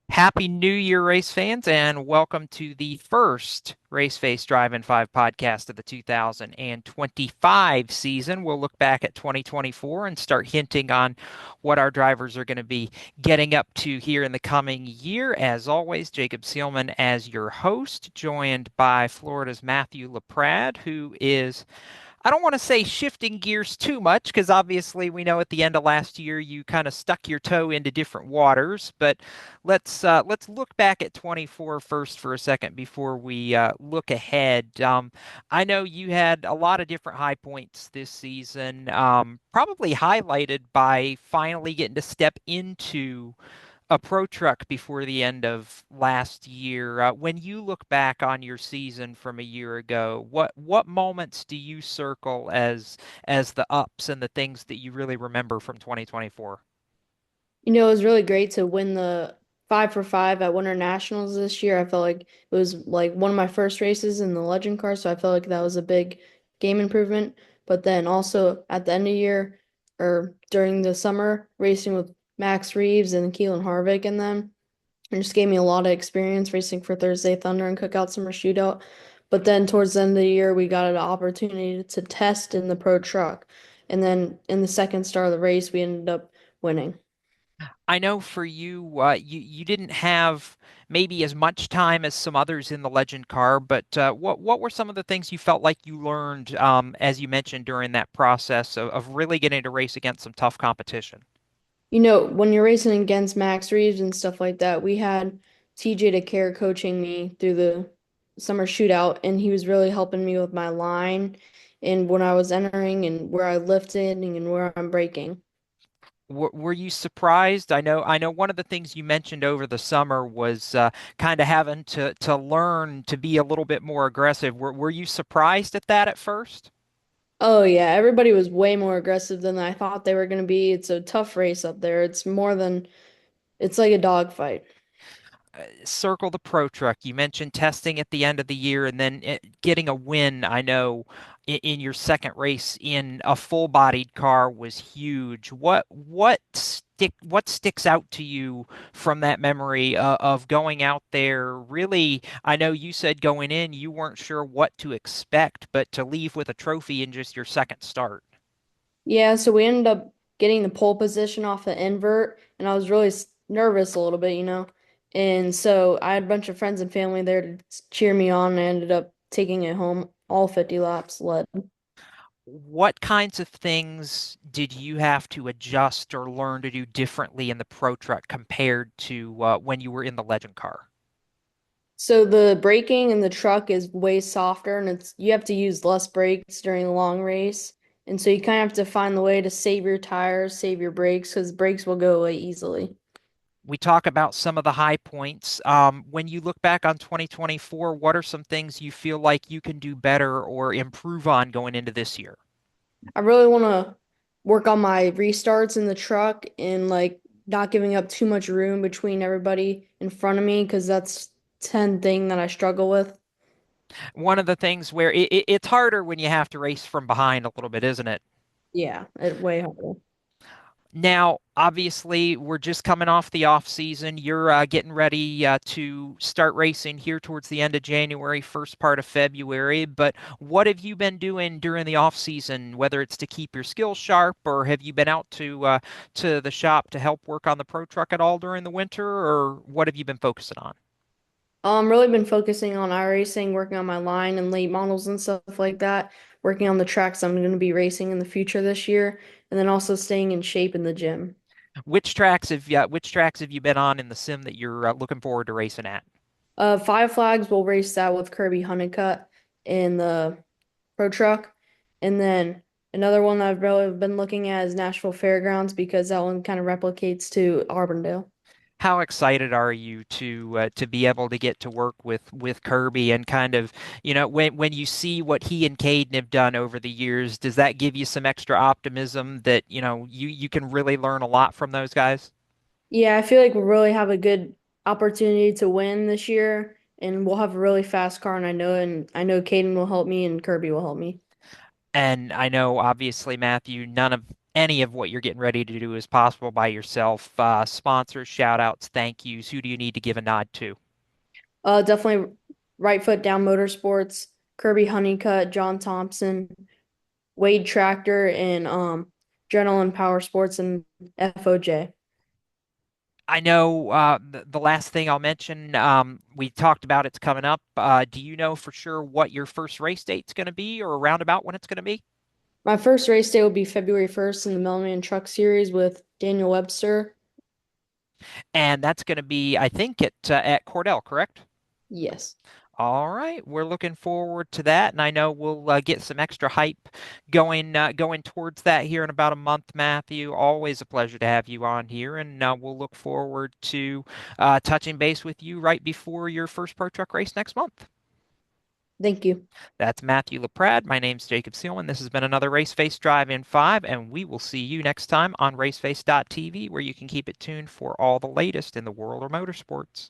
Happy New Year, race fans, and welcome to the first Race Face Drive in 5 podcast of the 2025 season. We'll look back at 2024 and start hinting on what our drivers are going to be getting up to here in the coming year. As always, Jacob Seelman as your host, joined by Florida's Matthew Laprade, who is I don't want to say shifting gears too much because obviously we know at the end of last year you kind of stuck your toe into different waters. But let's look back at 24 first for a second before we look ahead. I know you had a lot of different high points this season, probably highlighted by finally getting to step into a pro truck before the end of last year. When you look back on your season from a year ago, what moments do you circle as the ups and the things that you really remember from 2024? It was really great to win the 5 for 5 at Winter Nationals this year. I felt like it was like one of my first races in the Legend car, so I felt like that was a big game improvement. But then also at the end of the year or during the summer, racing with Max Reeves and Keelan Harvick and them, it just gave me a lot of experience racing for Thursday Thunder and Cookout Summer Shootout. But then towards the end of the year, we got an opportunity to test in the pro truck. And then in the second start of the race, we ended up winning. I know for you, you didn't have maybe as much time as some others in the Legend car, but what were some of the things you felt like you learned, as you mentioned during that process of really getting to race against some tough competition? When you're racing against Max Reeves and stuff like that, we had TJ DeCare coaching me through the summer shootout, and he was really helping me with my line and when I was entering and where I lifted and where I'm braking. Were you surprised? I know one of the things you mentioned over the summer was kind of having to learn to be a little bit more aggressive. Were you surprised at that at first? Oh yeah, everybody was way more aggressive than I thought they were going to be. It's a tough race up there. It's like a dogfight. Circle the Pro Truck. You mentioned testing at the end of the year and then getting a win. I know in your second race in a full-bodied car was huge. What sticks out to you from that memory of going out there? Really, I know you said going in you weren't sure what to expect, but to leave with a trophy in just your second start. Yeah, so we ended up getting the pole position off the invert, and I was really nervous a little bit. And so I had a bunch of friends and family there to cheer me on, and I ended up taking it home all 50 laps led. What kinds of things did you have to adjust or learn to do differently in the Pro Truck compared to when you were in the Legend car? So the braking in the truck is way softer, and you have to use less brakes during a long race. And so you kind of have to find the way to save your tires, save your brakes, because brakes will go away easily. We talk about some of the high points. When you look back on 2024, what are some things you feel like you can do better or improve on going into this year? I really want to work on my restarts in the truck and like not giving up too much room between everybody in front of me because that's 10 thing that I struggle with. One of the things where it's harder when you have to race from behind a little bit, isn't it? Yeah, it way harder. Now, obviously, we're just coming off the off season. You're getting ready to start racing here towards the end of January, first part of February. But what have you been doing during the off season, whether it's to keep your skills sharp, or have you been out to the shop to help work on the pro truck at all during the winter, or what have you been focusing on? Really been focusing on iRacing, working on my line and late models and stuff like that, working on the tracks I'm going to be racing in the future this year, and then also staying in shape in the gym. Which tracks have you been on in the sim that you're looking forward to racing at? Five Flags will race that with Kirby Honeycutt in the Pro Truck. And then another one that I've really been looking at is Nashville Fairgrounds because that one kind of replicates to Auburndale. How excited are you to be able to get to work with Kirby and kind of, when you see what he and Caden have done over the years, does that give you some extra optimism that, you can really learn a lot from those guys? Yeah, I feel like we really have a good opportunity to win this year. and we'll have a really fast car, and I know Caden will help me and Kirby will help me. And I know, obviously, Matthew, none of any of what you're getting ready to do is possible by yourself. Sponsors, shout outs, thank yous. Who do you need to give a nod to? Definitely right foot down motorsports, Kirby Honeycutt, John Thompson, Wade Tractor, and Adrenaline Power Sports and FOJ. I know the last thing I'll mention, we talked about it's coming up. Do you know for sure what your first race date's going to be or around about when it's going to be? My first race day will be February 1st in the Millman Truck Series with Daniel Webster. And that's going to be, I think, at Cordell, correct? Yes. All right, we're looking forward to that, and I know we'll get some extra hype going towards that here in about a month, Matthew. Always a pleasure to have you on here, and we'll look forward to touching base with you right before your first pro truck race next month. Thank you. That's Matthew Laprade. My name's Jacob Seelman. This has been another Raceface Drive-In 5, and we will see you next time on raceface.tv, where you can keep it tuned for all the latest in the world of motorsports.